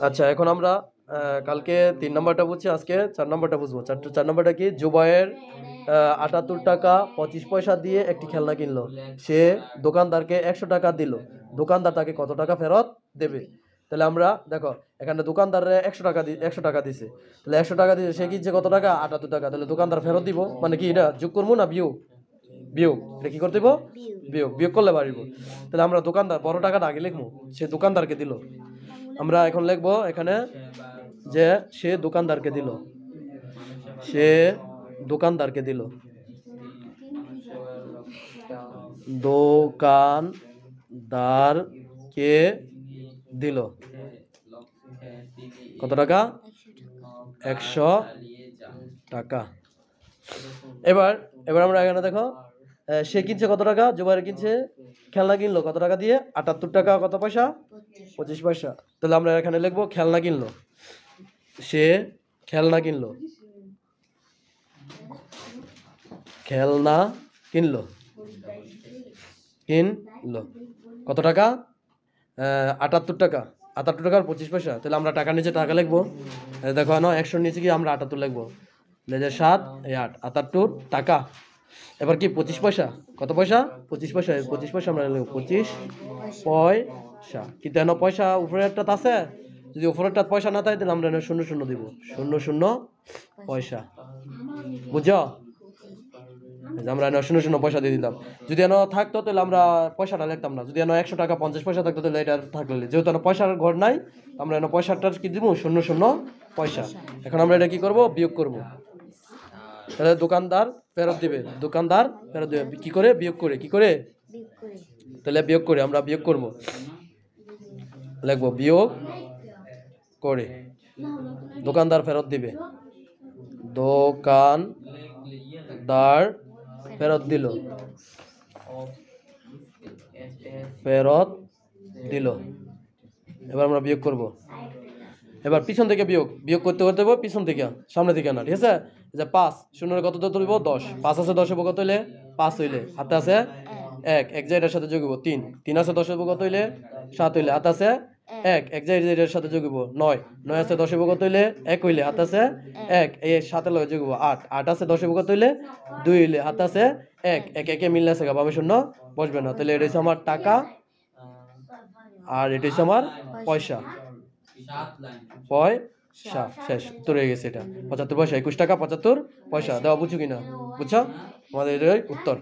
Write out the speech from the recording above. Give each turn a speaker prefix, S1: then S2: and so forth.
S1: আচ্ছা, এখন আমরা কালকে ৩ নাম্বারটা বুঝছি, আজকে ৪ নাম্বারটা বুঝবো। ৪ নাম্বারটা কি? জুবায়ের ৭৮ টাকা ২৫ পয়সা দিয়ে একটি খেলনা কিনলো। সে দোকানদারকে ১০০ টাকা দিল। দোকানদার তাকে কত টাকা ফেরত দেবে? তাহলে আমরা দেখো, এখানে দোকানদারে ১০০ টাকা দিছে। তাহলে ১০০ টাকা দিছে, সে কিনছে কত টাকা? ৭৮ টাকা। তাহলে দোকানদার ফেরত দিব, মানে কি এটা যোগ করবো না বিয়োগ? বিয়োগ। এটা কি করতে দিব? বিয়োগ। বিয়োগ করলে পারিব। তাহলে আমরা দোকানদার বড় টাকাটা আগে লিখবো, সে দোকানদারকে দিল। আমরা এখন লিখবো এখানে যে সে দোকানদারকে দিল, সে দোকানদারকে দিল, দোকানদারকে দিল কত টাকা? ১০০ টাকা। এবার এবার আমরা এখানে দেখো, সে কিনছে কত টাকা? জুবাইর কিনছে, খেলনা কিনলো কত টাকা দিয়ে? ৭৮ টাকা কত পয়সা? ২৫ পয়সা। তাহলে আমরা এখানে লিখবো খেলনা কিনলো, সে খেলনা কিনলো, খেলনা কিনলো, কিনলো কত টাকা? ৭৮ টাকা। ৭৮ টাকার ২৫ পয়সা। তাহলে আমরা টাকার নিচে টাকা লিখবো। দেখো না, ১০০ নিচে কি আমরা ৭৮ লিখবো। ৭ 8 ৭৮ টাকা। এবার কি ২৫ পয়সা? কত পয়সা? ২৫ পয়সা। ২৫ পয়সা আমরা লিখবো ২৫ পয়সা। কিন্তু এনে পয়সা উপরেরটা আছে, যদি উপরেরটা পয়সা না থাকে তাহলে আমরা এনে ০০ দিব, ০০ পয়সা। বুঝছো? আমরা এনে ০০ পয়সা দিয়ে দিলাম। যদি এনে থাকতো তাহলে আমরা পয়সাটা লিখতাম না। যদি এনে ১০০ টাকা ৫০ পয়সা থাকতো তাহলে এটা থাকলে, যেহেতু এনে পয়সার ঘর নাই, আমরা এনে পয়সাটার কি দিব? ০০ পয়সা। এখন আমরা এটা কি করব? বিয়োগ করব। তাহলে দোকানদার ফেরত দিবে, দোকানদার ফেরত দিবে কি করে? বিয়োগ করে। কি করে? তাহলে বিয়োগ করে, আমরা বিয়োগ করব, লিখবো বিয়োগ করে। দোকানদার ফেরত দিবে, দোকানদার ফেরত দিল, ফেরত দিল। এবার আমরা বিয়োগ করব। এবার পিছন থেকে বিয়োগ, বিয়োগ করতে করতে হবে পিছন থেকে, সামনে থেকে না, ঠিক আছে? যে ৫ শূন্যের কত তুলব? 10। ৫ আছে 10 কত হইলে? ৫ হইলে। হাতে আছে ১, এক জায়গার সাথে যোগ হইব ৩। ৩ আছে 10 কত হইলে? ৭ হইলে। হাতে আছে ১, এক জায়গার সাথে যোগ হইব ৯। ৯ আছে 10 কত হইলে? ১ হইলে। হাতে আছে ১, এই ৭ লগে যোগ হইব ৮। ৮ আছে 10 কত হইলে? ২ হইলে। হাতে আছে ১, এক একে মিললে আছে, ভাবে শূন্য বসবে না। তাহলে এটা হচ্ছে আমার টাকা, আর এটা হচ্ছে আমার পয়সা। পয়সা শেষ, উত্তর হয়ে গেছে এটা ৭৫ পয়সা। ২১ টাকা ৭৫ পয়সা। দেওয়া বুঝছো কিনা? বুঝছো? আমাদের এটাই উত্তর।